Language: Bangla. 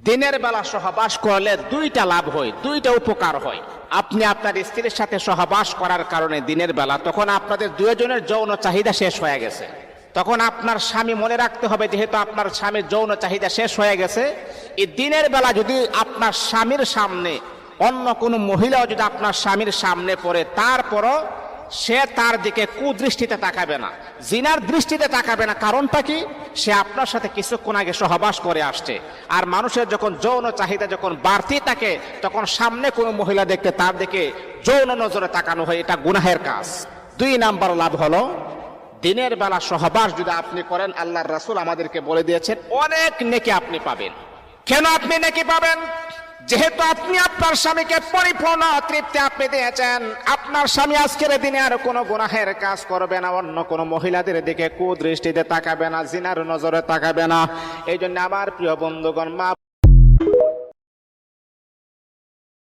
দিনের বেলা সহবাস করলে দুইটা লাভ হয়, দুইটা উপকার হয়। আপনি আপনার স্ত্রীর সাথে সহবাস করার কারণে দিনের বেলা তখন আপনাদের দুজনের যৌন চাহিদা শেষ হয়ে গেছে। তখন আপনার স্বামী মনে রাখতে হবে, যেহেতু আপনার স্বামীর যৌন চাহিদা শেষ হয়ে গেছে, এই দিনের বেলা যদি আপনার স্বামীর সামনে অন্য কোনো মহিলাও যদি আপনার স্বামীর সামনে পড়ে, তারপরও সে তার দিকে কুদৃষ্টিতে তাকাবে না, জিনার দৃষ্টিতে তাকাবে না। কারণটা কি? সে আপনার সাথে কিছুক্ষণ আগে সহবাস করে আসছে। আর মানুষের যখন যৌন চাহিদা যখন বাড়তি থাকে, তখন সামনে কোনো মহিলা দেখতে তার দিকে যৌন নজরে তাকানো হয়, এটা গুনাহের কাজ। 2 নাম্বার লাভ হলো, দিনের বেলা সহবাস যদি আপনি করেন, আল্লাহর রাসূল আমাদেরকে বলে দিয়েছেন অনেক নেকি আপনি পাবেন। কেন আপনি নেকি পাবেন? যেহেতু আপনি আপনার স্বামীকে পরিপূর্ণ তৃপ্তি আপনি দিয়েছেন, আপনার স্বামী আজকের দিনে আর কোনো গুনাহের কাজ করবে না, অন্য কোনো মহিলাদের দিকে কুদৃষ্টিতে তাকাবে না, জিনার নজরে তাকাবে না। এই জন্য আমার প্রিয় বন্ধুগণ, মা